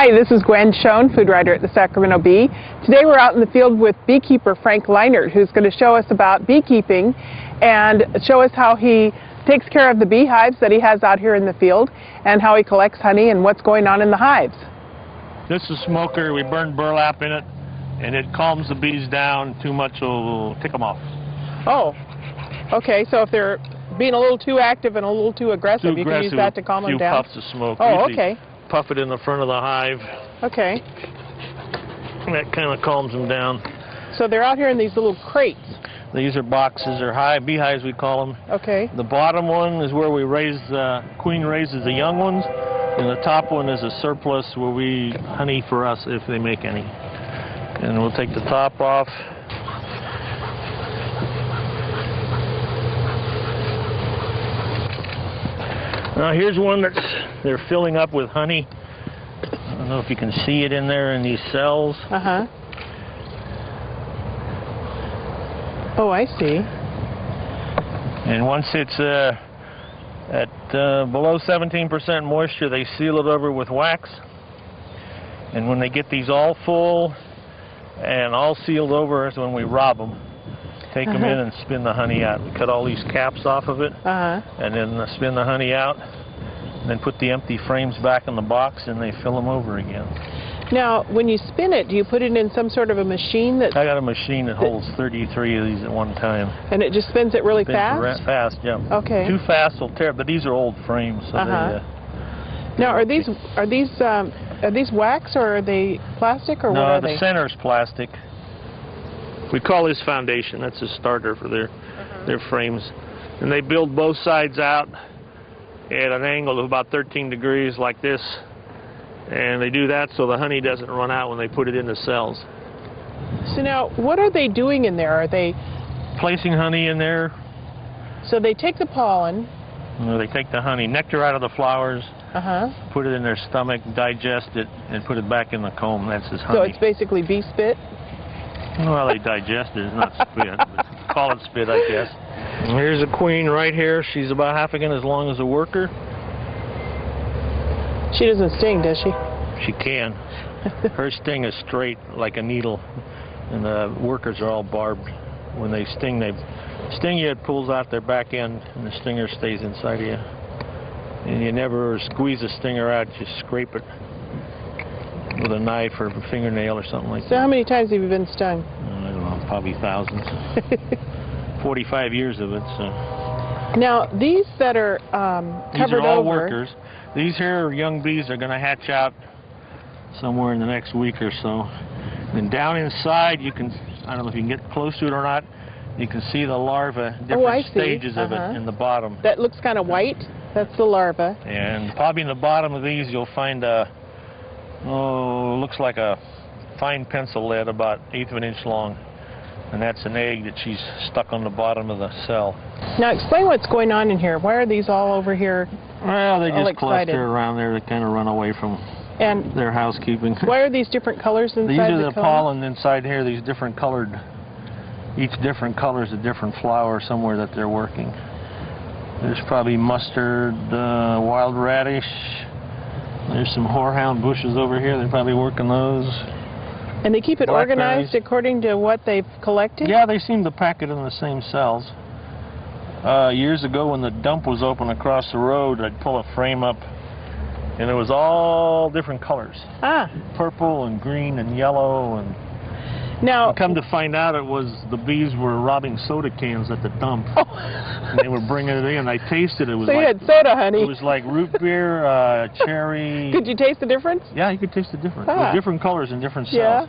Hi, this is Gwen Schoen, food writer at the Sacramento Bee. Today we're out in the field with beekeeper Frank Lienert, who's going to show us about beekeeping and show us how he takes care of the beehives that he has out here in the field and how he collects honey and what's going on in the hives. This is smoker. We burn burlap in it, and it calms the bees down. Too much will tick them off. Oh, okay. So if they're being a little too active and a little too aggressive, you can use that to calm them down? A few puffs of smoke. Oh, okay. Puff it in the front of the hive. Okay. And that kind of calms them down. So they're out here in these little crates. These are boxes, or beehives we call them. Okay. The bottom one is where we raise, queen raises the young ones, and the top one is a surplus where we honey for us if they make any. And we'll take the top off. Now here's one they're filling up with honey. I don't know if you can see it in there in these cells. Uh-huh. Oh, I see. And once it's at below 17% moisture, they seal it over with wax. And when they get these all full and all sealed over is when we rob them. Take them in and spin the honey out. We cut all these caps off of it, and then spin the honey out, and then put the empty frames back in the box, and they fill them over again. Now, when you spin it, do you put it in some sort of a machine that... I got a machine that holds 33 of these at one time. And it just spins it really fast? Fast, yeah. Okay. Too fast will tear, but these are old frames, so Now, are these wax or are they plastic or what are they? No, the center's plastic. We call this foundation. That's a starter for their frames. And they build both sides out at an angle of about 13 degrees like this. And they do that so the honey doesn't run out when they put it in the cells. So now, what are they doing in there? Are they... placing honey in there. So they take the pollen. No, they take the honey, nectar out of the flowers, put it in their stomach, digest it, and put it back in the comb. That's his honey. So it's basically bee spit? Well, they digest it. It's not spit. Call it spit, I guess. And here's a queen right here. She's about half again as long as a worker. She doesn't sting, does she? She can. Her sting is straight like a needle, and the workers are all barbed. When they sting you, it pulls out their back end, and the stinger stays inside of you. And you never squeeze the stinger out. You scrape it with a knife or a fingernail or something like that. So how many times have you been stung? I don't know, probably thousands. 45 years of it. So. Now, these that are covered over... These are all workers. These here young bees are going to hatch out somewhere in the next week or so. And down inside, you can, I don't know if you can get close to it or not, you can see the larvae, different stages of it in the bottom. That looks kind of white. That's the larva. And probably in the bottom of these, you'll find looks like a fine pencil lead about 1/8 of an inch long. And that's an egg that she's stuck on the bottom of the cell. Now explain what's going on in here. Why are these all over here? Well, they just cluster around there. They kind of run away from their housekeeping. Why are these different colors inside these are the pollen inside here. These different colored, each different color is a different flower somewhere that they're working. There's probably mustard, wild radish. There's some horehound bushes over here. They're probably working those. And they keep it organized according to what they've collected? Yeah, they seem to pack it in the same cells. Years ago when the dump was open across the road, I'd pull a frame up and it was all different colors. Purple and green and yellow. And now, come to find out, it was the bees were robbing soda cans at the dump. And they were bringing it in. I tasted it. It was so like, you had soda honey. It was like root beer, cherry. Could you taste the difference? Yeah, you could taste the difference. It was different colors in different cells. Yeah.